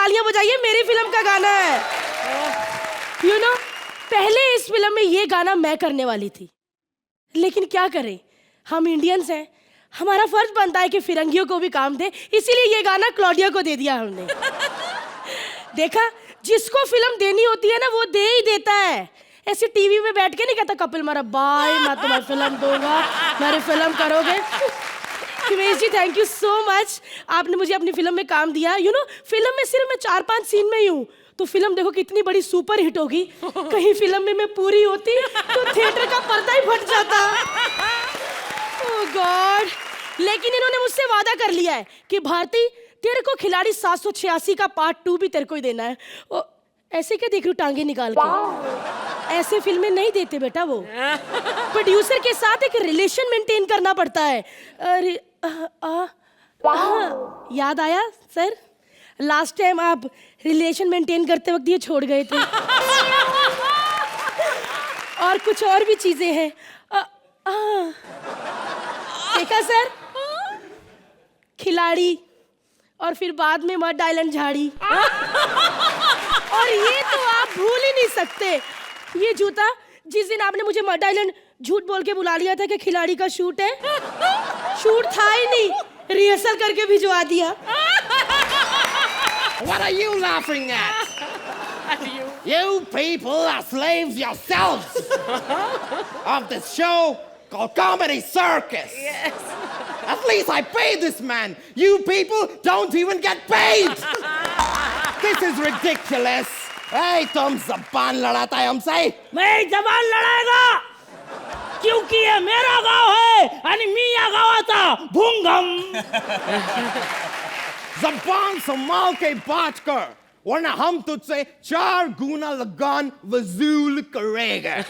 तालियां बजाइए, मेरी फिल्म का गाना है। यू नो, पहले इस फिल्म में ये गाना मैं करने वाली थी, लेकिन क्या करें, हम इंडियंस हैं, हमारा फर्ज बनता है कि फिरंगियों को भी काम दे, इसीलिए ये गाना क्लॉडिया को दे दिया हमने। देखा, जिसको फिल्म देनी होती है ना, वो दे ही देता है। ऐसे टीवी में बैठ के नहीं कहता कपिल मेरा बाय, मैं तुम्हें फिल्म दूंगा, मेरी फिल्म करोगे। हिमेश जी, थैंक यू सो मच, आपने मुझे अपनी फिल्म में काम दिया। यू नो, फिल्म में सिर्फ मैं 4-5 सीन में ही हूँ, तो फिल्म देखो कितनी बड़ी सुपर हिट होगी। कहीं फिल्म में मैं पूरी होती तो थिएटर का पर्दा ही फट जाता। ओह गॉड, लेकिन इन्होंने मुझसे वादा कर लिया है कि भारती, तेरे को खिलाड़ी 786 का पार्ट 2 भी तेरे को ही देना है। ऐसे क्या देख रही हूँ टांगे निकाल के? ऐसे फिल्में नहीं देते बेटा, वो प्रोड्यूसर के साथ एक रिलेशन मेंटेन करना पड़ता है। अरे याद आया सर, लास्ट टाइम आप रिलेशन मेंटेन करते वक्त ये छोड़ गए थे। और कुछ और भी चीजें हैं। देखा सर, खिलाड़ी और फिर बाद में मड आइलैंड झाड़ी। और ये तो आप भूल ही नहीं सकते, ये जूता जिस दिन आपने मुझे मड आइलैंड झूठ बोल के बुला लिया था कि खिलाड़ी का शूट है, शूट था ही नहीं, रिहर्सल करके भिजवा दिया। What are you laughing at? You people are slaves yourselves of this show called Comedy Circus. Yes. At least I pay this man. You people don't even get paid. This is ridiculous. Hey, तुम ज़बान लड़ाता है हमसे? मैं जबान लड़ाएगा, क्योंकि ये मेरा गांव है आणि मी या गावाचा भूंगम। ज़बान संभाल के बात कर, वरना हम तुझसे 4 गुना लगान वसूल करेंगे।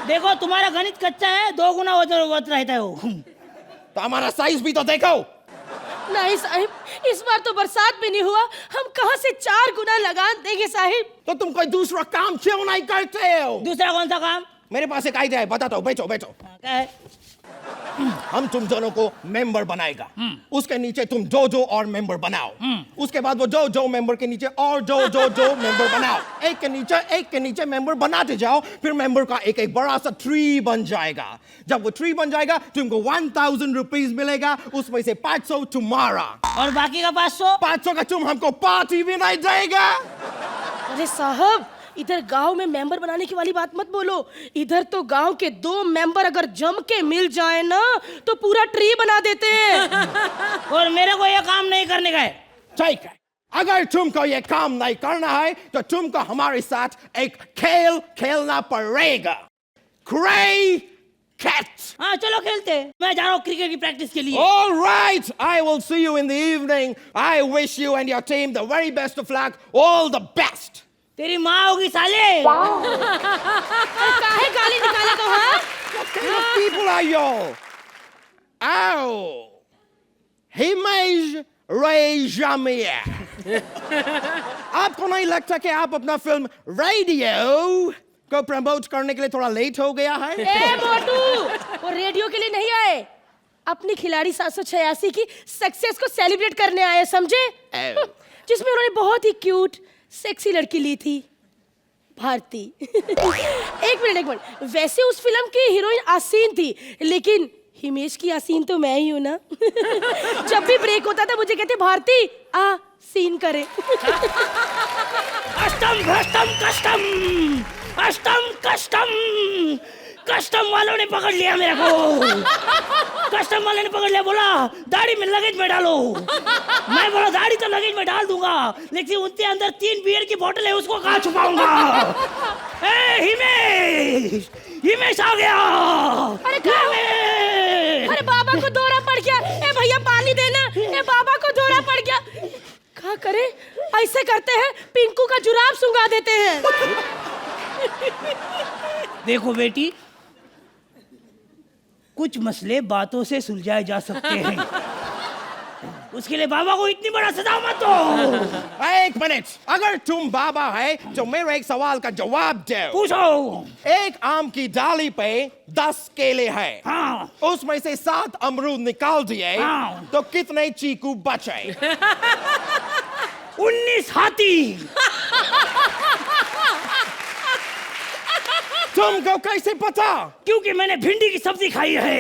देखो, तुम्हारा गणित कच्चा है, 2 गुना वजन रहता है वो। तो हमारा साइज भी तो देखो। नहीं साहिब, इस बार तो बरसात भी नहीं हुआ, हम कहाँ से 4 गुना लगान देंगे साहिब? तो तुम कोई दूसरा काम क्यों नहीं करते हो? दूसरा कौन सा काम? मेरे पास एक आइडिया है, बताता हूँ, बैठो बैठो। क्या है? हम तुम दोनों को मेंबर बनाएगा, उसके नीचे तुम जो और मेंबर बनाओ, उसके बाद वो जो मेंबर के नीचे और जो मेंबर बनाओ, एक के नीचे मेंबर बनाते जाओ, फिर मेंबर का एक बड़ा सा ट्री बन जाएगा। जब वो ट्री बन जाएगा, तुमको 1000 रुपीज मिलेगा, उसमें से 500 तुम्हारा और बाकी का 500 का तुम हमको पार्टी भी नहीं देगा। अरे साहब, इधर गांव में मेंबर बनाने की वाली बात मत बोलो, इधर तो गांव के 2 मेंबर अगर जम के मिल जाए ना, तो पूरा ट्री बना देते हैं। और मेरे को ये काम नहीं करने का है। ठीक है, अगर तुमको ये काम नहीं करना है, तो तुमको हमारे साथ एक खेल खेलना पड़ेगा, क्रिकेट। हाँ चलो खेलते हैं, मैं जा रहा हूँ क्रिकेट की प्रैक्टिस के लिए। All right, I will see you in the evening. I wish you and your team the very best of luck, all the best. तेरी माँ होगी साले। काहे गाली निकाले तो? हाँ, What kind of people are you? Oh, Himesh Reshammiya. आपको नहीं लगता कि आप अपना फिल्म रेडियो को प्रमोट करने के लिए थोड़ा लेट हो गया है? ए मोटू, वो रेडियो के लिए नहीं आए, अपनी खिलाड़ी 786 की सक्सेस को सेलिब्रेट करने आए, समझे? जिसमें उन्होंने बहुत ही क्यूट सेक्सी लड़की ली थी, भारती। एक मिनट, वैसे उस फिल्म की हीरोइन आसीन थी, लेकिन हिमेश की आसीन तो मैं ही हूं ना। जब भी ब्रेक होता था मुझे कहते, भारती आ सीन करे। Custom custom custom custom custom custom वालों ने पकड़ लिया मेरे को। कस्टम वाले ने पकड़ लिया, बोला दाढ़ी में लगेज में डालो। मैं बोला दाढ़ी तो लगेज में डाल दूंगा, लेकिन उसके अंदर 3 बियर की बोतल है, उसको कहाँ छुपाऊंगा? हिमेश, हिमेश आ गया। अरे अरे बाबा को दौरा पड़ गया। ए भैया पानी देना। ए बाबा को दौरा पड़ गया। क्या करे, ऐसे करते हैं, पिंकू का जुराब सुंगा देते हैं। देखो बेटी, कुछ मसले बातों से सुलझाए जा सकते हैं, उसके लिए बाबा को इतनी बड़ा सजा मत दो। एक मिनट, अगर तुम बाबा है तो मेरे एक सवाल का जवाब दो। पूछो। एक आम की डाली पे 10 केले हैं, हाँ। उसमें से 7 अमरूद निकाल दिए, हाँ। तो कितने चीकू बचे? 19 हाथी। तुमको कैसे पता? क्योंकि मैंने भिंडी की सब्जी खाई है।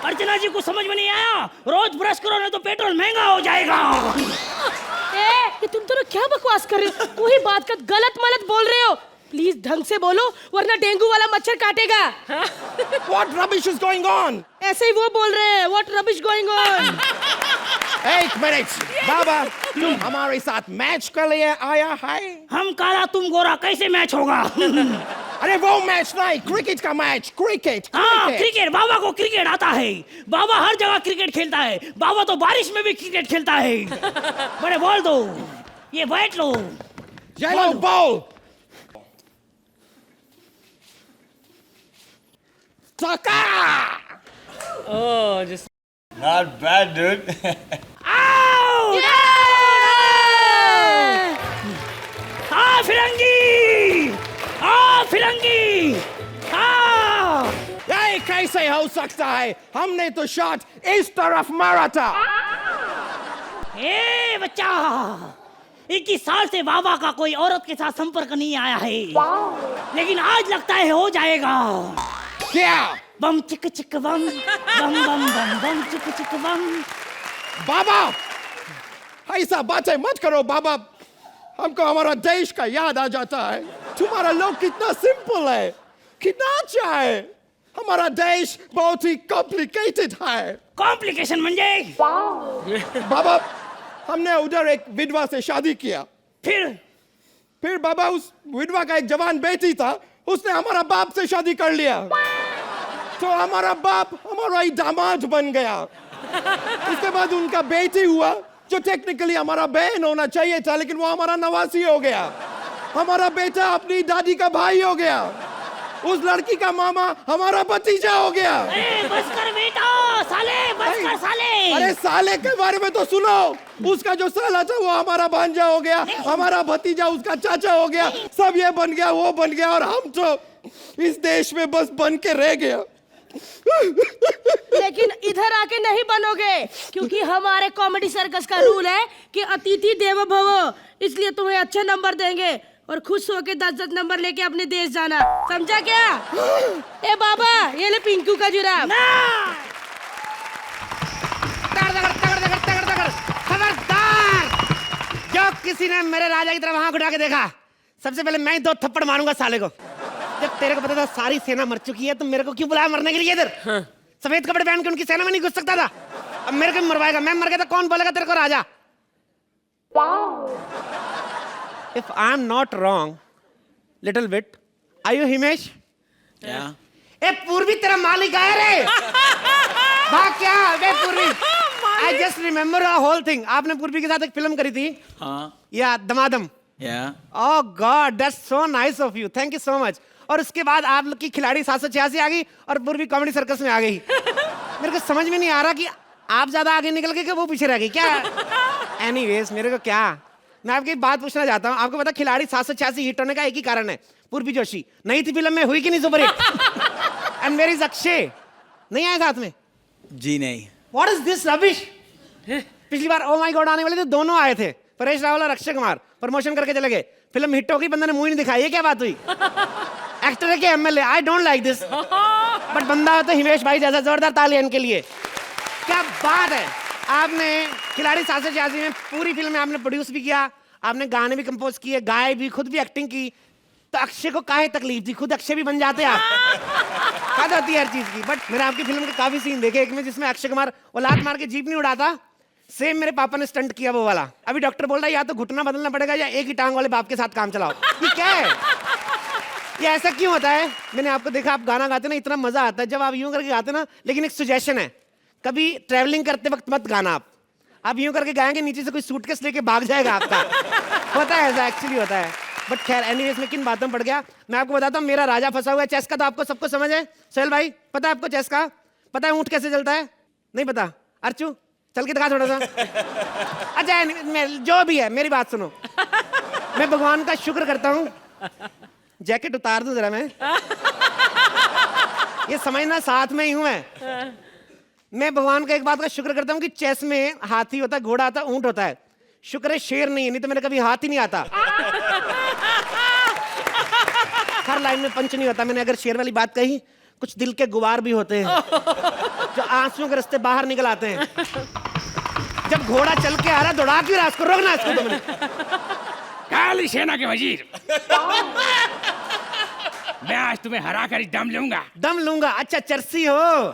अर्चना जी को समझ में नहीं आया, रोज ब्रश करो नहीं तो पेट्रोल महंगा हो जाएगा। ये तुम दोनों क्या बकवास कर रहे हो? वही बात का गलत मलत बोल रहे हो। प्लीज ढंग से बोलो वरना डेंगू वाला मच्छर काटेगा। What rubbish is going on? ऐसे ही वो बोल रहे हैं, व्हाट रबिश गोइंग ऑन। एक मिनट, बाबा तुम हमारे साथ मैच के लिए आया है? हम काला तुम गोरा कैसे मैच होगा? अरे वो मैच नहीं, क्रिकेट का मैच। क्रिकेट हाँ क्रिकेट, बाबा को क्रिकेट आता है। बाबा हर जगह क्रिकेट खेलता है। बाबा तो बारिश में भी क्रिकेट खेलता है। बड़े बॉल दो, ये bat low. Yellow ball. Oh, just not bad, dude. Out! हाँ फिरंगी, हाँ फिरंगी, हाँ। ये कैसे हो सकता है? हमने तो शॉट इस तरफ मारा था। ए बच्चा, 21 साल से बाबा का कोई औरत के साथ संपर्क नहीं आया है, लेकिन आज लगता है हो जाएगा। क्या? बम चिक चिक बम, बम बम बम बम चिक चिक बम। बाबा ऐसा बातें मत करो बाबा, हमको हमारा देश का याद आ जाता है। तुम्हारा लोग कितना सिंपल है, कितना अच्छा है। हमारा देश बहुत ही कॉम्प्लिकेटेड है। कॉम्प्लिकेशन म्हणजे? बाबा हमने उधर एक विधवा से शादी किया। फिर बाबा उस विधवा का एक जवान बेटी था, उसने हमारा बाप से शादी कर लिया, तो हमारा बाप हमारा ही दामाद बन गया। उसके बाद उनका बेटी हुआ, जो टेक्निकली हमारा बहन होना चाहिए था, लेकिन वो हमारा नवासी हो गया। हमारा बेटा अपनी दादी का भाई हो गया। उस लड़की का मामा हमारा भतीजा हो गया। बस कर बेटा, साले बस कर साले। अरे साले के बारे में तो सुनो। उसका जो साला था वो हमारा भांजा हो गया, हमारा भतीजा उसका चाचा हो गया। सब ये बन गया, वो बन गया, और हम तो इस देश में बस बन के रह गया। लेकिन इधर आके नहीं बनोगे, क्योंकि हमारे कॉमेडी सर्कस का रूल है कि अतिथि देवो भव, इसलिए तुम्हें अच्छे नंबर देंगे और खुश होके 10-10 नंबर लेके अपने देश जाना, समझा क्या? ए बाबा ये ले पिंकू का जुराब। खबरदार! जो किसी ने मेरे राजा की तरफ आंख उठा के देखा, सबसे पहले मैं ही 2 थप्पड़ मारूंगा साले को। जब तेरे को पता था सारी सेना मर चुकी है, तो मेरे को क्यों बुलाया मरने के लिए इधर? सफेद कपड़े पहन के उनकी सेना में नहीं घुस सकता था? अब मेरे को मरवाएगा। मैं मर गया तो कौन बोलेगा तेरे को राजा? If I'm not wrong, little bit, are you Himesh? Yeah. ए पूर्वी तेरा मालिक आया रे। भाग क्या? वे पूर्वी। I just remember a whole thing. आपने पूर्वी के साथ एक फिल्म करी थी। या दमादम। Yeah. Oh God, that's so nice of you. Thank you so much. और उसके बाद आप लोग की खिलाड़ी 786 आ गई और पूर्वी कॉमेडी सर्कस में आ गई। मेरे को समझ में नहीं आ रहा कि आप ज्यादा आगे निकल गए कि वो पीछे रह गई क्या? Anyways, मेरे को क्या, मैं आपकी एक बात पूछना चाहता हूँ। आपको पता खिलाड़ी 786 हिट होने का एक ही कारण है, पूर्वी जोशी। नई थी फिल्म में, हुई कि नहीं superhit? And where is Akshay? नहीं आया साथ में? जी नहीं। What is this rubbish? पिछली बार ओ माय गॉड आने वाले थे, दोनों आए थे, परेश रावल और अक्षय कुमार, प्रमोशन करके चले गए। फिल्म हिट हो गई, बंदा ने मुंह ही नहीं दिखाई। ये क्या बात हुई? एक्टर है कि MLA? I don't like this. But बंदा हो तो हिमेश भाई जैसा। जोरदार ताली इनके लिए। क्या बात है। आपने खिलाड़ी 786 में पूरी फिल्म में आपने प्रोड्यूस भी किया, आपने गाने भी कंपोज किए, गाए भी, खुद भी एक्टिंग की। तो अक्षय को काहे तकलीफ थी? खुद अक्षय भी बन जाते आप। हद होती है हर चीज की। बट मैंने आपकी फिल्म के काफी सीन देखे, एक में जिसमें अक्षय कुमार औलाद मार के जीप नहीं उड़ाता, सेम मेरे पापा ने स्टंट किया वो वाला। अभी डॉक्टर बोल रहा है या तो घुटना बदलना पड़ेगा या एक ही टांग वाले बाप के साथ काम चलाओ। ये क्या है? ये ऐसा क्यों होता है? मैंने आपको देखा, आप गाना गाते ना, इतना मजा आता है जब आप यूं करके गाते ना। लेकिन एक सजेशन है, कभी ट्रैवलिंग करते वक्त मत गाना। आप यूं करके गाएंगे, नीचे से कोई सूटकेस लेके भाग जाएगा आपका। होता है ऐसा, एक्चुअली होता है। बट खैर एनीवेज में किन बातों में पड़ गया। मैं आपको बताता हूँ, मेरा राजा फंसा हुआ है चेस का, तो आपको सबको समझ है। सोहेल भाई पता है आपको चेस का? पता है ऊंट कैसे चलता है? नहीं पता? अर्चू चल के दिखा थोड़ा सा। अच्छा जो भी है, मेरी बात सुनो। मैं भगवान का शुक्र करता हूँ। जैकेट उतार दूं जरा मैं, ये समझना साथ में ही हूं मैं भगवान का एक बात का शुक्र करता हूँ कि चेस में हाथी होता है, घोड़ा होता है, ऊंट होता है। शुक्र है शेर नहीं है, नहीं तो मेरे कभी हाथ ही नहीं आता। हर लाइन में पंच नहीं होता। मैंने अगर शेर वाली बात कही, कुछ दिल के गुबार भी होते हैं जो आंसुओं के रास्ते बाहर निकल आते हैं। जब घोड़ा चल के आ रहा दौड़ा क्यों रहा, इसको रोकना इसको 2 मिनट। काली सेना के वजीर, मैं आज तुम्हें हरा कर दम लूंगा। दम लूंगा? अच्छा चर्सी हो।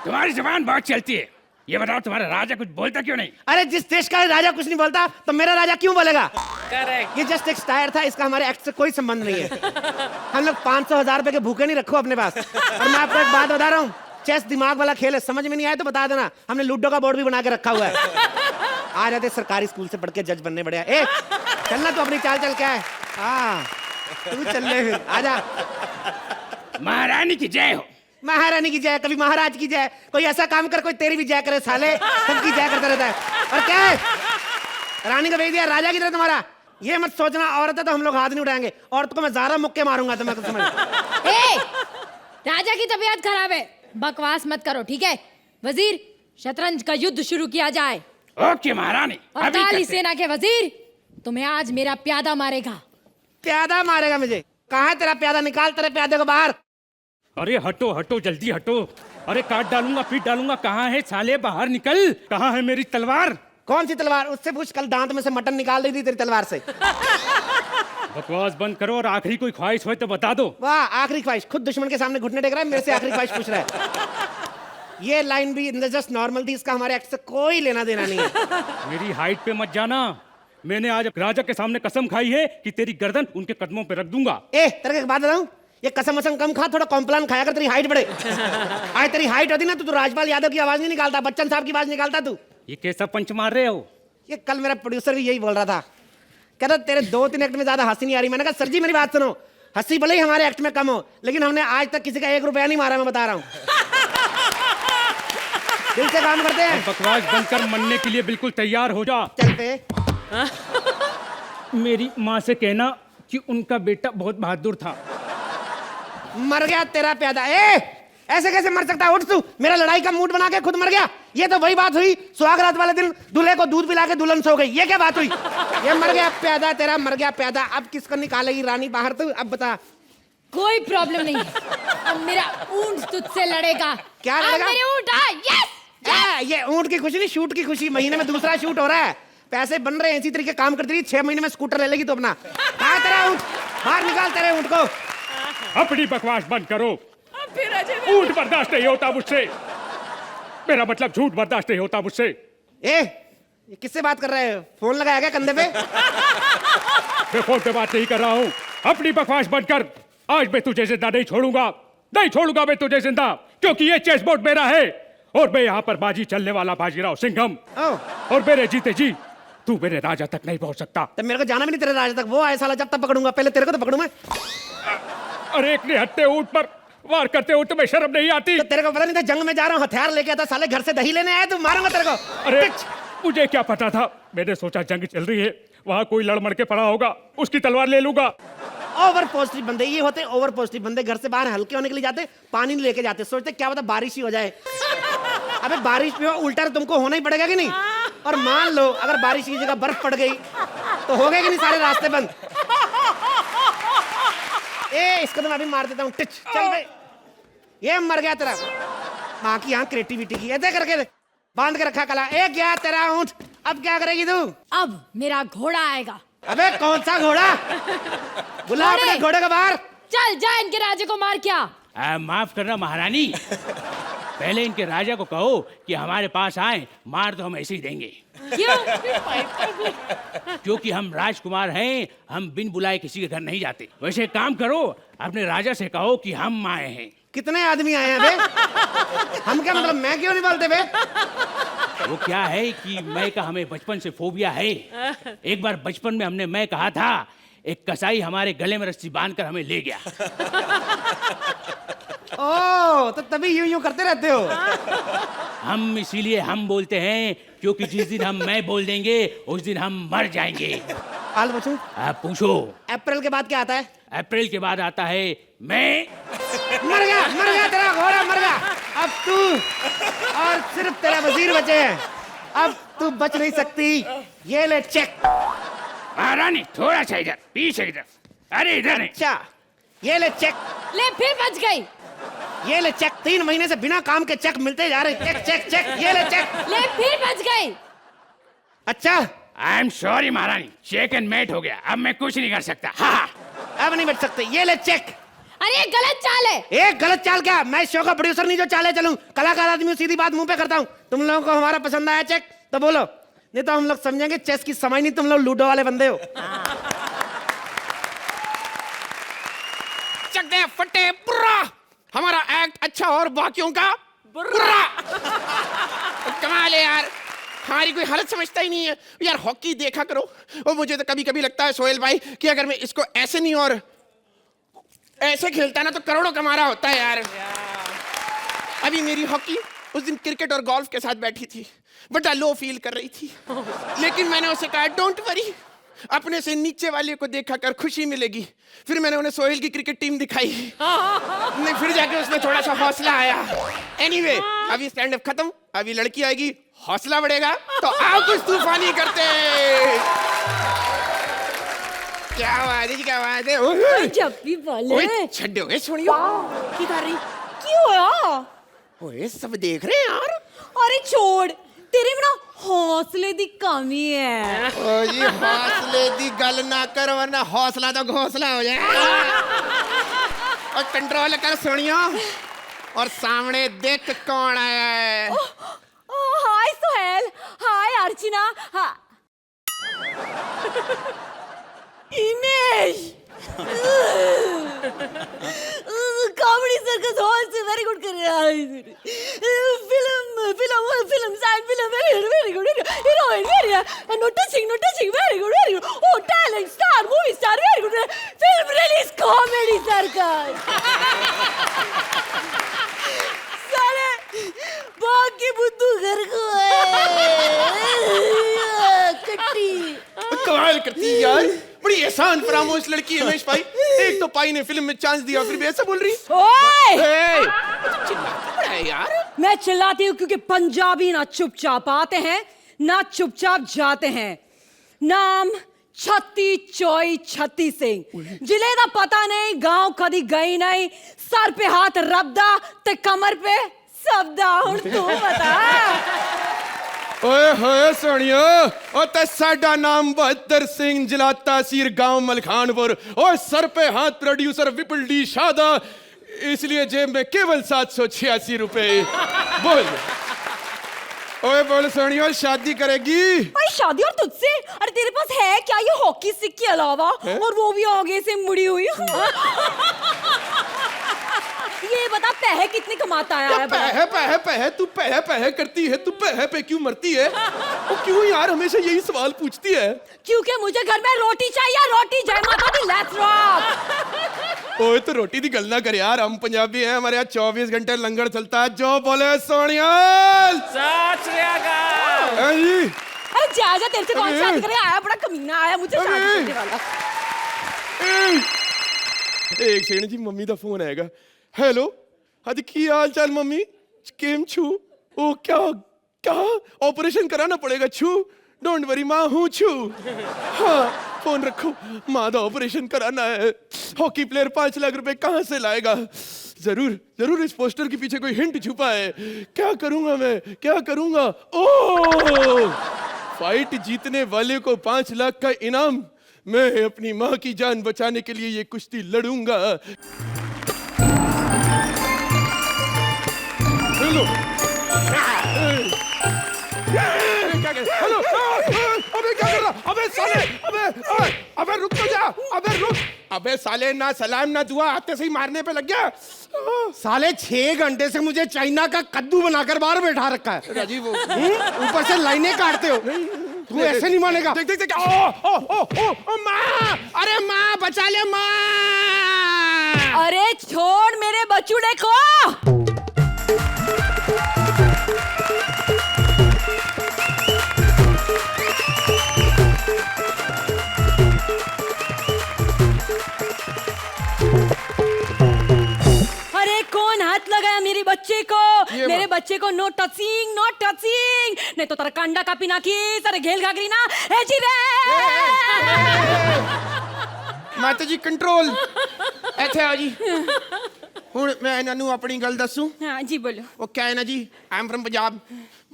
तुम्हारी जुबान बहुत चलती है, ये बताओ तुम्हारा राजा कुछ बोलता क्यों नहीं? अरे जिस देश का राजा कुछ नहीं बोलता तो मेरा राजा क्यों बोलेगा? Correct. ये जस्ट एक स्टायर था, इसका हमारे एक्ट से कोई संबंध नहीं है। हम लोग 500,000 रुपए के भूखे नहीं रखो अपने पास। और मैं आपको एक बात बता रहा हूँ, चेस दिमाग वाला खेल है, समझ में नहीं आया तो बता देना, हमने लूडो का बोर्ड भी बना के रखा हुआ है। आ जाते सरकारी स्कूल से पढ़ के जज बनने बढ़िया। ए चलना, तू अपनी चाल चल के आए। हाँ तू चल ले फिर, आजा। महारानी की जय हो। महारानी की जय, कभी महाराज की जय। कोई ऐसा काम कर कोई तेरी भी जय करे साले, सबकी जय करता रहता है। और क्या है, रानी को भेज दिया राजा की तरह तुम्हारा। ये मत सोचना औरत है तो हम लोग हाथ नहीं उठाएंगे, औरत को मैं ज़्यादा मुक्के मारूंगा तो मैं कुछ समझ। ए, राजा की तबीयत खराब है, बकवास मत करो, ठीक है? वजीर, शतरंज का युद्ध शुरू किया जाए। ओके महारानी। और अभी काली करते। सेना के वजीर, तुम्हें आज मेरा प्यादा मारेगा। प्यादा मारेगा मुझे? कहाँ है तेरा प्यादा? निकाल तेरे प्यादे को बाहर। अरे हटो हटो जल्दी हटो। अरे काट डालूंगा पीट डालूंगा। कहाँ है साले, बाहर निकल। कहाँ है मेरी तलवार? कौन सी तलवार? उससे पूछ, कल दांत में से मटन निकाल दी थी तेरी तलवार से। बकवास बंद करो और आखिरी कोई ख्वाहिश हो तो बता दो। वाह, आखिरी ख्वाहिश? खुद दुश्मन के सामने घुटने टेक रहा है, मेरे से आखिरी ख्वाहिश पूछ रहा है। ये लाइन भी जस्ट नॉर्मल थी, इसका हमारे एक्ट से कोई लेना देना नहीं है। मेरी हाइट पे मत जाना। मैंने आज राजा के सामने कसम खाई है कि तेरी गर्दन उनके कदमों पे रख दूंगा। ए तेरे को एक बात बताऊं, ये कसम वसम कम खा, थोड़ा कॉम्प्लान खाया कर, तेरी हाइट बढ़े। आज तेरी हाइट होती ना तो तू राजपाल यादव की आवाज नहीं निकालता, बच्चन साहब की आवाज निकालता तू। ये कैसा पंच मार रहे हो? ये कल मेरा प्रोड्यूसर भी यही बोल रहा था, कहता तेरे 2-3 एक्ट में ज्यादा हंसी नहीं आ रही। मैंने कहा सर जी मेरी बात सुनो, हंसी भले ही हमारे एक्ट में कम हो, लेकिन हमने आज तक किसी का 1 रुपया नहीं मारा, मैं बता रहा हूँ। दिल से काम करते हैं। बकवास बंद कर, मरने के लिए बिल्कुल तैयार हो जा। चल पे। मेरी माँ से कहना कि उनका बेटा बहुत बहादुर था। मर गया तेरा प्यादा। ए ऐसे कैसे मर सकता है? उठ तू, मेरा लड़ाई का मूड बना के खुद मर गया। ये तो वही बात हुई, सुहागरात वाले दिन दूल्हे को दूध पिला के दुल्हन सो गई, ये क्या बात हुई? ये मर गया प्यादा तेरा, मर गया प्यादा। अब किसको निकालेगी रानी बाहर तू? अब बता। कोई प्रॉब्लम नहीं, अब मेरा ऊंट तुझसे लड़ेगा। क्या अब लड़ेगा? मेरे ऊंट, यस। ये ऊंट की खुशी नहीं, शूट की खुशी। महीने में दूसरा शूट हो रहा है, पैसे बन रहे हैं, इसी तरीके काम करती रही। 6 महीने में स्कूटर ले लेगी तो अपना। कहाँ तेरा ऊंट? बाहर निकाल तेरे ऊंट को। अपनी बकवास बंद करो। ऊंट बर्दाश्त नहीं होता मुझसे, मेरा मतलब झूठ बर्दाश्त नहीं होता मुझसे। ए ये किससे बात कर रहे हो? फोन लगाया क्या कंधे पे? मैं फोन पे बात नहीं कर रहा हूँ। अपनी बकवास बंद कर। आज मैं तुझे जिंदा नहीं छोड़ूंगा, नहीं छोड़ूंगा मैं तुझे जिंदा, क्योंकि ये चेस बोर्ड मेरा है और मैं यहाँ पर बाजी चलने वाला बाजीराव सिंघम। और मेरे जीते जी तू मेरे राजा तक नहीं पहुंच सकता। तो मेरे को जाना भी नहीं तेरे राजा तक, वो आए साला जब तक पकड़ूंगा, पहले तेरे को तो पकड़ूं मैं। अरे एक निहत्थे ऊंट पर वार करते हो तुम्हें शर्म नहीं आती? तो तेरे को पता नहीं था जंग में जा रहा हूँ, हथियार लेके आता, साले घर से दही लेने आया, तू मारूंगा तेरे को। अरे मुझे क्या पता था, मैंने सोचा जंग चल रही है, वहां कोई लड़ मड़ के पड़ा होगा, उसकी तलवार ले लूंगा। ओवर पॉजिटिव बंदे ये होते, ओवर पॉजिटिव बंदे घर से बाहर हल्के होने के लिए जाते, पानी नहीं लेके जाते, सोचते क्या पता बारिश ही हो जाए। अबे बारिश में उल्टा तो तुमको होना ही पड़ेगा कि नहीं? और मान लो अगर बारिश की जगह बर्फ पड़ गई तो हो गए कि नहीं सारे रास्ते बंद। ए इसको तो मैं अभी मार देता हूँ, टिच चल बे। ये मर गया तेरा, माँ की यहाँ क्रिएटिविटी की ऐसे करके बांध के रखा कला। ए गया तेरा ऊंट, अब क्या करेगी तू? अब मेरा घोड़ा आएगा। अबे कौन सा घोड़ा? बुला अपने घोड़े को बाहर। चल जा इनके राजे को मार क्या। माफ करना महारानी, पहले इनके राजा को कहो कि हमारे पास आए, मार तो हम ऐसे ही देंगे। क्यों? क्योंकि हम राजकुमार हैं, हम बिन बुलाए किसी के घर नहीं जाते। वैसे एक काम करो, अपने राजा से कहो कि हम आए हैं। कितने आदमी आए हैं बे? हम क्या मतलब, मैं क्यों नहीं बोलते बे? वो क्या है कि मैं का हमें बचपन से फोबिया है। एक बार बचपन में हमने मैं कहा था, एक कसाई हमारे गले में रस्सी बांधकर हमें ले गया। ओ तो तभी यूं यूं करते रहते हो। हम इसीलिए हम बोलते हैं क्योंकि जिस दिन हम मैं बोल देंगे उस दिन हम मर जाएंगे। हाल पूछूं? आप पूछो। अप्रैल के बाद क्या आता है? अप्रैल के बाद आता है मैं। मर गया तेरा घोड़ा, मर गया। अब तू और सिर्फ तेरा वजीर बचे हैं। अब तू बच नहीं सकती। ये ले चेक। महारानी थोड़ा सा इधर, पीछे इधर, अरे इधर नहीं। अच्छा, ये ले चेक। ले फिर बच गई। ये ले चेक। 3 महीने से बिना काम के चेक मिलते जा रहे। Check check check. ये ले चेक। ले फिर बच गई। अच्छा, आई एम सॉरी महारानी, चेक एंड मेट हो गया, अब मैं कुछ नहीं कर सकता। हाँ अब नहीं बच सकते। ये ले चेक। अरे ये गलत चाल है। एक गलत चाल क्या? मैं शो का प्रोड्यूसर नहीं जो चाले चलूं। कलाकार आदमी हूं, सीधी बात मुंह पे करता हूं। तुम लोगों को हमारा पसंद आया चेक तो बोलो, नहीं तो हम लोग समझेंगे चेस की समझ नहीं, तुम लोग लूडो वाले बंदे हो। चक दे फटे बुर्रा। हमारा एक्ट अच्छा और बाकियों का बुर्रा। कमाल है यार, हमारी कोई हालत समझता ही नहीं है यार। हॉकी देखा करो। और मुझे तो कभी कभी लगता है सोहेल भाई कि अगर मैं इसको ऐसे नहीं और ऐसे खेलता ना तो करोड़ों कमा रहा होता है यार। अभी मेरी हॉकी उस दिन क्रिकेट और गोल्फ के साथ बैठी थी, बड़ा लो फील कर रही थी, लेकिन मैंने उसे कहा डोंट वरी, अपने से नीचे वाले को देखा कर खुशी मिलेगी। फिर मैंने उन्हें सोहेल की क्रिकेट टीम दिखाई, नहीं फिर जाके उसमें थोड़ा सा हौसला आया। एनीवे, अभी स्टैंड अप खत्म, अभी लड़की आएगी, हौसला बढ़ेगा, तो आओ कुछ तूफानी करते। क्या बात है, क्या बात है। जब भी बोले ओए छड्डे हो गए सोनियो, की कर रही? क्यों यार? ओए सब देख रहे हैं यार। अरे छोड़, तेरे में ना हौसले दी कमी है। ओ जी हौसले दी गल ना कर वरना हौसला तो घोसला हो जाए। और कंट्रोल कर सोनियो, और सामने देख कौन आया है। Hi Sohail, hi Archana, image. Comedy circus hall से वेरी गुड कर रहा है। Film film film side film very good heroine very noticing very good oh talent star movie star very good film release comedy circus. सारे बाकी बुद्धू घर को कट्टी कमाल करती है यार, बड़ी एहसान फरामोश लड़की है महेश भाई। एक तो पाई ने फिल्म में चांस दिया, फिर भी ऐसा बोल रही। ओए चिल्लाती बड़ा है यार। मैं चिल्लाती हूँ क्योंकि पंजाबी ना चुपचाप आते हैं ना चुपचाप जाते हैं। नाम छत्ती चोई छत्ती सिंह, जिले दा पता नहीं, गांव कदी गई नहीं, सर पे हाथ रबदा ते कमर पे सबदा। हुण तू बता। ओए होए सोनियो, ओ ते साडा नाम बहादुर सिंह, जिला तासीर गांव मलखानपुर, और सर पे हाथ प्रोड्यूसर विपुल डी शादा, इसलिए जेब में केवल 786 रुपए। बोल ओए बोल सोनियो, शादी करेगी? भाई शादी और तुझसे? अरे तेरे पास है क्या ये हॉकी स्टिक के अलावा? और वो भी आगे से मुड़ी हुई। ये बता पैसे कितने कमाता है? पैसे तू पैसे करती है, तू पैसे पे क्यों मरती है? वो क्यों यार हमेशा यही सवाल पूछती है? क्योंकि मुझे घर में रोटी चाहिए, रोटी। जय माता दी, लेट्स रॉक। ओए तो रोटी दी गल ना कर यार, हम पंजाबी हैं, हमारे यहाँ 24 घंटे लंगर चलता है। जो बोले सोनिया। अरे जा जा, तेरे से कौन शादी करे आया? बड़ा कमीना आया, मुझे शादी करने वाला। एक सेकंड जी, मम्मी दा फोन आएगा। हेलो, हाँ जी, की हाल चाल मम्मी? केम छू? ओ क्या ऑपरेशन कराना पड़ेगा छू? डोंट वरी माँ हूँ छू। हाँ फोन रखो, माँ दा ऑपरेशन कराना है। हॉकी प्लेयर 5 लाख रुपए कहाँ से लाएगा? जरूर इस पोस्टर के पीछे कोई हिंट छुपा है। क्या करूंगा मैं, क्या करूंगा? ओ फाइट जीतने वाले को 5 लाख का इनाम। मैं अपनी माँ की जान बचाने के लिए ये कुश्ती लड़ूंगा। हेलो, हेलो, अबे क्या कर रहा? अबे साले, अबे रुक तो जा, अबे रुक। अबे साले, ना सलाम ना दुआ, आते से ही मारने पे लग गया। साले 6 घंटे से मुझे चाइना का कद्दू बनाकर बाहर बैठा रखा है। राजीव, ऊपर से लाइनें काटते हो। तू ऐसे नहीं मानेगा। देख ओ माँ, अरे माँ बचा ले माँ। अरे छोड़ मेरे बचूड़े को। अरे कौन हाथ लगाया मेरे बच्चे को? मेरे बच्चे को नो टचिंग नहीं तो तेरा कांडा का पिना की सारे घेल घागरी ना ए जी रे माता जी कंट्रोल ਇੱਥੇ ਆਓ ਜੀ ਹੁਣ ਮੈਂ ਇਹਨਾਂ ਨੂੰ ਆਪਣੀ ਗੱਲ ਦੱਸੂं हाँ जी बोलो वो क्या है ना जी I am from Punjab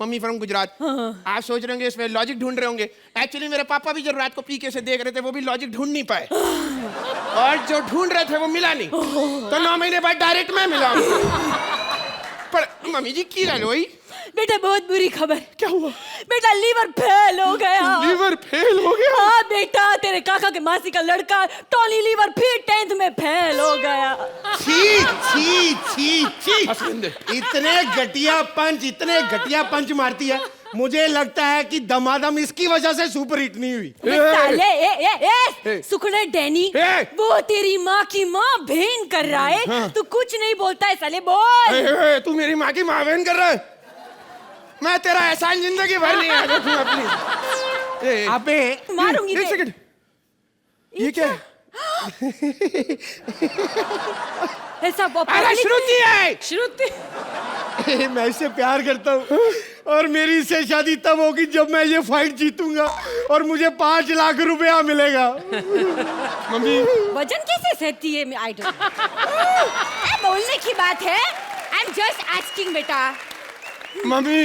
mummy from Gujarat आप सोच रहे होंगे इसमें लॉजिक ढूंढ रहे होंगे एक्चुअली मेरे पापा भी जब रात को पीके से देख रहे थे वो भी लॉजिक ढूंढ नहीं पाए और जो ढूंढ रहे थे वो मिला नहीं तो 9 महीने बाद डायरेक्ट मैं मिला पर मम्मी जी की गल हुई बेटा बहुत बुरी खबर क्या हुआ बेटा लीवर फेल हो गया लीवर फेल हो गया हाँ बेटा तेरे काका के मासी का लड़का टॉली लीवर फिर 10th में फेल हो गया छी छी छी छी इतने घटिया पंच मारती है मुझे लगता है कि दमादम इसकी वजह से सुपर हिट नहीं हुई साले ए सुखने डैनी वो तेरी माँ की माँ बहन कर रहा है तू कुछ नहीं बोलता है साले बोल तू मेरी माँ की माँ बहन कर रहा है मैं तेरा एहसान जिंदगी भर नहीं याद रखूं अपनी अबे मारूंगी एक सेकंड ये क्या है ऐसा अरे श्रुति है श्रुति मैं इससे प्यार करता हूँ और मेरी इससे शादी तब होगी जब मैं ये फाइट जीतूंगा और मुझे 5 लाख रुपया मिलेगा मम्मी वजन कैसे सहती है आई डोंट बोलने की बात है आई एम जस्ट आस्किंग बेटा मम्मी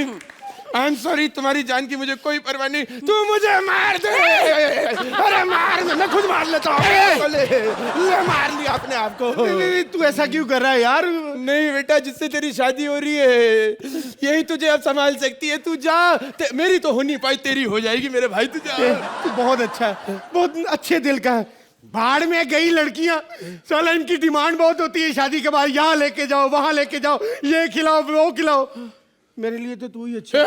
आई एम सॉरी तुम्हारी जान की मुझे कोई परवाह नहीं तू मुझे मार दे अरे मार मैं खुद मार लेता हूँ ले मार लिया अपने आप को नहीं, तू ऐसा क्यों कर रहा है यार नहीं बेटा जिससे तेरी शादी हो रही है यही तुझे अब संभाल सकती है तू जा मेरी तो हो नहीं पाई तेरी हो जाएगी मेरे भाई तू जा तू बहुत अच्छा है बहुत अच्छे दिल का है बाढ़ में गई लड़कियां साला इनकी डिमांड बहुत होती है शादी के बाद यहाँ लेके जाओ वहां लेके जाओ ये खिलाओ वो खिलाओ मेरे लिए तो तू ही अच्छा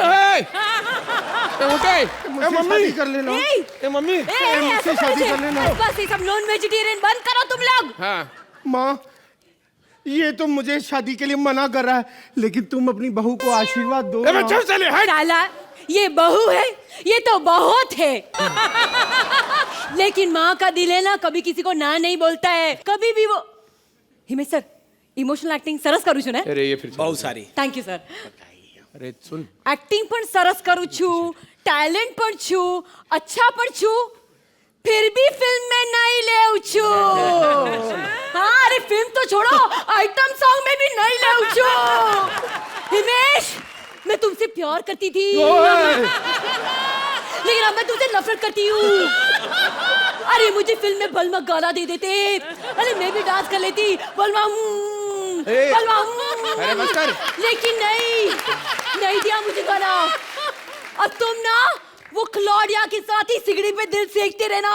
मम्मी कर लेना मम्मी मुझसे शादी कर लेना बस ये सब नॉन वेजिटेरियन बंद करो तुम लोग हाँ माँ ये तो मुझे शादी के लिए मना कर रहा है लेकिन तुम अपनी बहू को आशीर्वाद दो साला ये बहू है ये तो बहुत है लेकिन माँ का दिल है ना कभी किसी को ना नहीं बोलता है कभी भी वो हिमेश सर इमोशनल एक्टिंग सरस करू છું ને अरे ये फिर बहुत सारी थैंक यू सर अरे सुन एक्टिंग पण सरस करू છું ટેલેન્ટ પણ છું अच्छा પણ છું फिर भी फिल्म में नहीं ले छू हाँ अरे फिल्म तो छोड़ो आइटम सॉन्ग में भी नहीं ले छू हिमेश मैं तुमसे प्यार करती थी लेकिन अब मैं तुमसे नफरत करती हूँ अरे मुझे फिल्म में बलमा गाना दे देते अरे मैं भी डांस कर लेती बलमा अरे बस कर लेकिन नहीं दिया मुझे गाना अब तुम ना वो क्लॉडिया के साथ ही सिगड़ी पे दिल सेकते रहना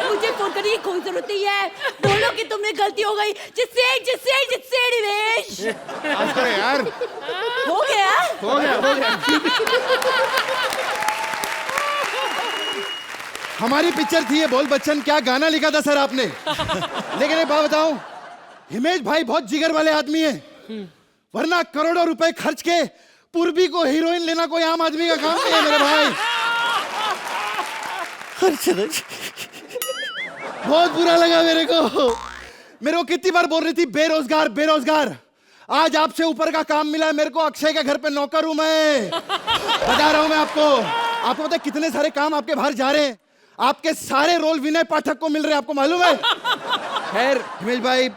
मुझे फोन करने की कोई जरूरत नहीं है बोलो कि तुमने गलती हो गई जिससे निवेश यार हो गया हमारी पिक्चर थी ये बोल बच्चन क्या गाना लिखा था सर आपने लेकिन एक बात बताऊं हिमेश भाई बहुत जिगर वाले आदमी हैं वरना करोड़ों रुपए खर्च के पूर्वी को हीरोइन लेना कोई आम आदमी का काम नहीं है मेरे भाई बहुत बुरा लगा मेरे को कितनी बार बोल रही थी बेरोजगार आज आपसे ऊपर का काम मिला है मेरे को अक्षय के घर पे नौकर हूं मैं बता रहा हूं मैं आपको पता है कितने सारे काम आपके बाहर जा रहे हैं आपके सारे रोल विनय पाठक को मिल रहे हैं आपको मालूम है खैर हिमेश भाई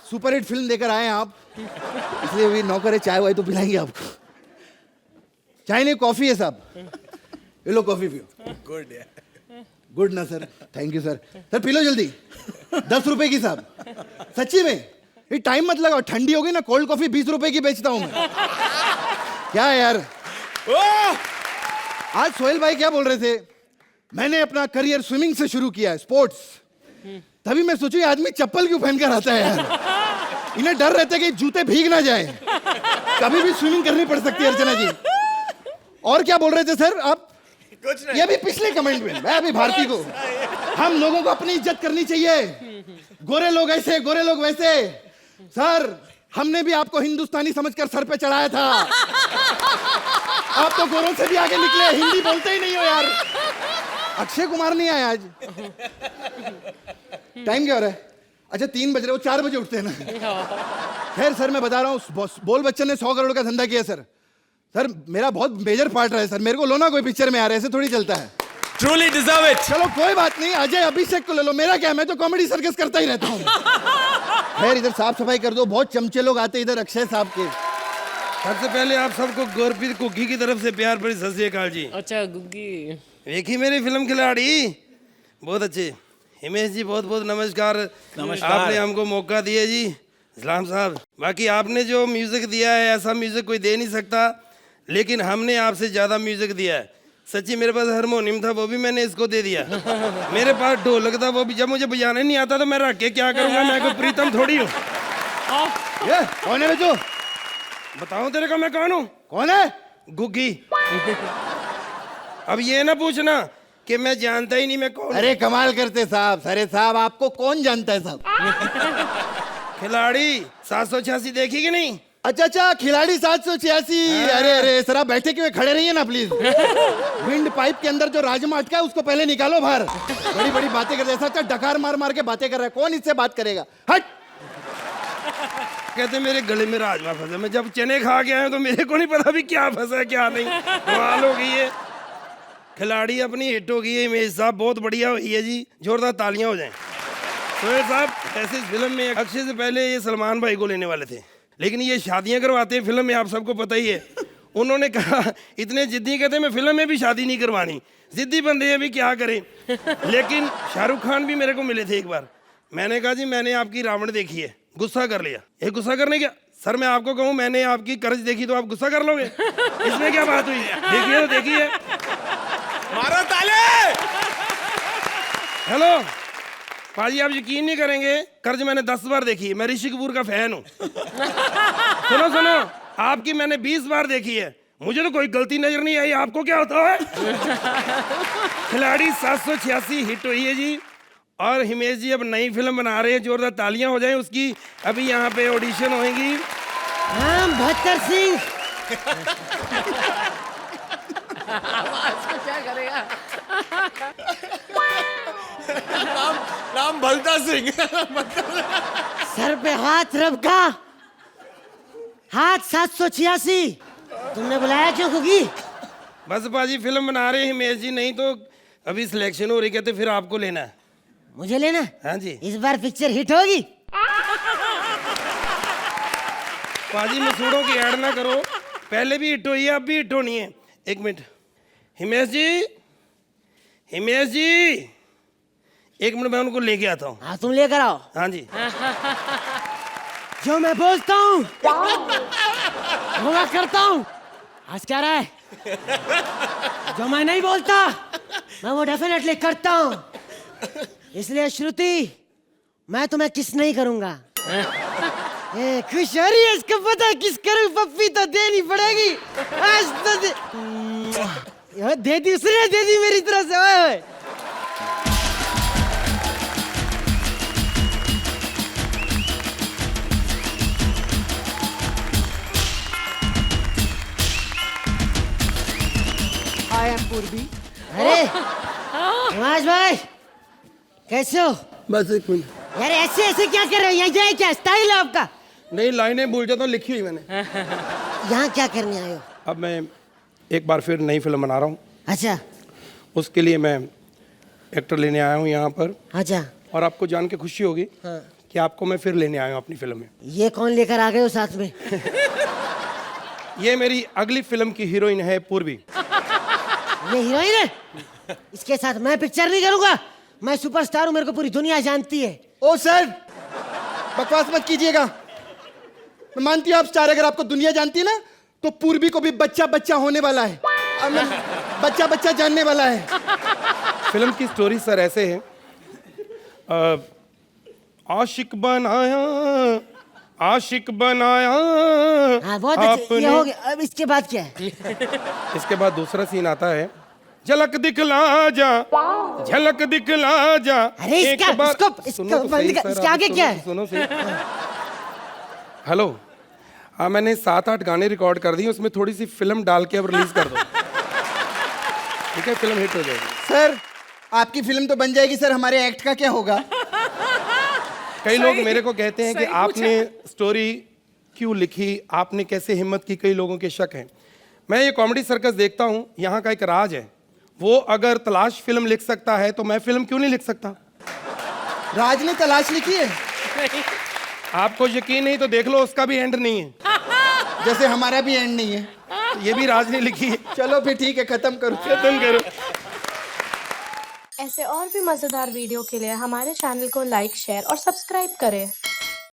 सुपरहिट फिल्म देकर आए हैं आप इसलिए अभी नौकर है चाय वाय तो पिलाएंगे आपको चाय नहीं कॉफी है साहब ये लो कॉफी पियो गुड ना सर थैंक यू सर पी लो जल्दी 10 रुपए की साहब सच्ची में ये टाइम मत लगाओ ठंडी होगी ना कोल्ड कॉफी 20 रुपए की बेचता हूं मैं क्या है यार आज सोहेल भाई क्या बोल रहे थे मैंने अपना करियर स्विमिंग से शुरू किया है स्पोर्ट्स तभी मैं सोचू ये आदमी चप्पल क्यों पहनकर आता है यार इन्हें डर रहता है कि जूते भीग ना जाए कभी भी स्विमिंग करनी पड़ सकती है अर्चना जी और क्या बोल रहे थे सर आप कुछ नहीं ये भी पिछले कमेंट में मैं अभी भारती को हम लोगों को अपनी इज्जत करनी चाहिए गोरे लोग ऐसे गोरे लोग वैसे सर हमने भी आपको हिंदुस्तानी समझकर सर पे चढ़ाया था आप तो गोरों से भी आगे निकले हिंदी बोलते ही नहीं हो यार अक्षय कुमार नहीं आया आज टाइम क्या हो रहा है अच्छा 3 बज रहे हो 4 बजे उठते हैं ना खैर सर मैं बता रहा हूँ, बोल बच्चन ने 100 करोड़ का धंधा किया सर। सर मेरा बहुत मेजर पार्ट रहा है सर, मेरे को लो ना कोई पिक्चर में आ रहा है, ऐसे थोड़ी चलता है। Truly deserve it. चलो कोई बात नहीं, अजय अभिषेक को ले लो, मेरा क्या, मैं तो कॉमेडी सर्कस करता ही रहता हूँ। खैर इधर साफ सफाई कर दो, बहुत चमचे लोग आते इधर अक्षय साहब के। सबसे पहले आप सबको गुरप्रीत कुकी की तरफ से प्यार भरी सत श्री अकाल जी। अच्छा गुग्गी। देखी मेरी फिल्म खिलाड़ी, बहुत अच्छे। हिमेश जी बहुत बहुत नमस्कार, आपने हमको मौका दिया जी। इस्लाम साहब, बाकी आपने जो म्यूजिक दिया है ऐसा म्यूजिक कोई दे नहीं सकता, लेकिन हमने आपसे ज्यादा म्यूजिक दिया है। सच्ची मेरे पास हारमोनियम था, वो भी मैंने इसको दे दिया। मेरे पास ढोलक था, वो भी जब मुझे बजाने नहीं आता तो मैं रख के क्या करूंगा, मैं कोई प्रीतम थोड़ी हूँ। ये कौन है बच्चों? बताऊं तेरे को मैं कौन हूँ? कौन है? गुग्गी। अब ये ना पूछना कि मैं जानता ही नहीं मैं कौन। अरे कमाल करते साहब, अरे साहब आपको कौन जानता है साहब? खिलाड़ी 786 देखी कि नहीं? अच्छा खिलाड़ी 786। अरे अरे सर आप बैठे क्यों, खड़े रहिए ना प्लीज। विंड पाइप के अंदर जो राजमा अटका है उसको पहले निकालो बाहर। बड़ी बड़ी बातें कर रहे हैं, अच्छा डकार मार मार के बातें कर रहा है, कौन इससे बात करेगा? हट। कहते मेरे गले में राजमा फंसा, मैं जब चने खा के आया तो मेरे को नहीं पता भी क्या फंसा है क्या नहीं। कमाल हो गई है। खिलाड़ी अपनी हिट हो गई है, इमेज साहब बहुत बढ़िया हुई है जी, जोरदार तालियां हो जाएं। सोहेल साहब ऐसे इस फिल्म में अक्षय से पहले ये सलमान भाई को लेने वाले थे, लेकिन ये शादियां करवाते हैं फिल्म में, आप सबको पता ही है। उन्होंने कहा इतने जिद्दी, कहते मैं फिल्म में भी शादी नहीं करवानी, जिद्दी बंदे हैं, भी क्या करें। लेकिन शाहरुख खान भी मेरे को मिले थे एक बार, मैंने कहा जी मैंने आपकी रावण देखी है, गुस्सा कर लिया। ये गुस्सा करने क्या सर, मैं आपको कहूँ मैंने आपकी कर्ज देखी तो आप गुस्सा कर लोगे, इसमें क्या बात हुई? देखिए तो देखिए। मारो ताले। हेलो पाजी, आप यकीन नहीं करेंगे, कर्ज मैंने 10 बार देखी है, मैं ऋषि कपूर का फैन हूँ। सुनो सुनो, आपकी मैंने 20 बार देखी है, मुझे तो कोई गलती नजर नहीं आई, आपको क्या होता है? खिलाड़ी 786 हिट हुई है जी, और हिमेश जी अब नई फिल्म बना रहे हैं, जोरदार तालियां हो जाएं उसकी। अभी यहाँ पे ऑडिशन होएगी। हम भत्तर सिंह। नाम भलता सिंह। सर पे हाथ रब का, हाथ 786। तुमने बुलाया क्यों गुग्गी? बस पाजी फिल्म बना रहे हैं हिमेश जी, नहीं तो अभी सिलेक्शन हो रही, कहते फिर आपको लेना है। मुझे लेना? हाँ जी। इस बार पिक्चर हिट होगी? पाजी मसूड़ों की ऐड ना करो, पहले भी हिट हुई है, अब भी हिट होनी है। एक मिनट हिमेश जी, हिमेश जी एक मिनट, मैं उनको लेके आता हूँ। हाँ तुम लेकर आओ। हाँ जी। जो मैं बोलता हूँ वो मैं करता हूँ। आज क्या रहा है? जो मैं नहीं बोलता मैं वो डेफिनेटली करता हूँ। इसलिए श्रुति मैं तुम्हें किस नहीं करूंगा। खुश हो रही है, इसको पता किस करूं, पप्पी तो देनी पड़ेगी आज तो दे दी उसने, दे दी मेरी तरफ से। ओए आई एम पूर्वी। अरे हिमांश भाई कैसे हो? बस एक मिनट। यार ऐसे ऐसे क्या कर रहे हो? यहाँ क्या स्टाइल है आपका? नहीं लाइनें भूल जाता हूँ, लिखी हुई मैंने। यहाँ क्या करने आए हो? अब मैं एक बार फिर नई फिल्म बना रहा हूँ। अच्छा उसके लिए मैं एक्टर लेने आया हूँ यहाँ पर, अच्छा। और आपको जान के खुशी होगी कि आपको मैं फिर लेने आया हूँ अपनी फिल्म में। ये कौन लेकर आ गए हो साथ में? ये मेरी अगली फिल्म की हीरोइन है पूर्वी। ये हीरोइन है? इसके साथ मैं पिक्चर नहीं करूंगा, मैं सुपरस्टार हूँ, मेरे को पूरी दुनिया जानती है। ओ सर बकवास मत कीजिएगा, मैं मानती हूँ आप स्टार, अगर आपको दुनिया जानती है ना तो पूर्वी को भी बच्चा बच्चा होने वाला है, बच्चा बच्चा जानने वाला है। फिल्म की स्टोरी सर ऐसे है, आशिक बनाया, आशिक बनाया। हाँ बहुत अच्छा, ये हो गया। अब इसके बाद क्या है? इसके बाद दूसरा सीन आता है, झलक दिखला जा, झलक दिखला जा। अरे इसका इसको बंद कर, इसके आगे क्या है? सुनो सही। हेलो हाँ, मैंने 7-8 गाने रिकॉर्ड कर दिए, उसमें थोड़ी सी फिल्म डाल के अब रिलीज कर दो, ठीक है? फिल्म हिट हो जाएगी। सर आपकी फिल्म तो बन जाएगी सर, हमारे एक्ट का क्या होगा? कई लोग मेरे को कहते हैं कि आपने स्टोरी क्यों लिखी, आपने कैसे हिम्मत की, कई लोगों के शक हैं। मैं ये कॉमेडी सर्कस देखता हूँ, यहाँ का एक राज है, वो अगर तलाश फिल्म लिख सकता है तो मैं फिल्म क्यों नहीं लिख सकता? राज ने तलाश लिखी है, आपको यकीन नहीं तो देख लो, उसका भी एंड नहीं है, जैसे हमारा भी एंड नहीं है। ये भी राज ने लिखी है। चलो फिर ठीक है, खत्म करो। खत्म करो। ऐसे और भी मजेदार वीडियो के लिए हमारे चैनल को लाइक, शेयर और सब्सक्राइब करें।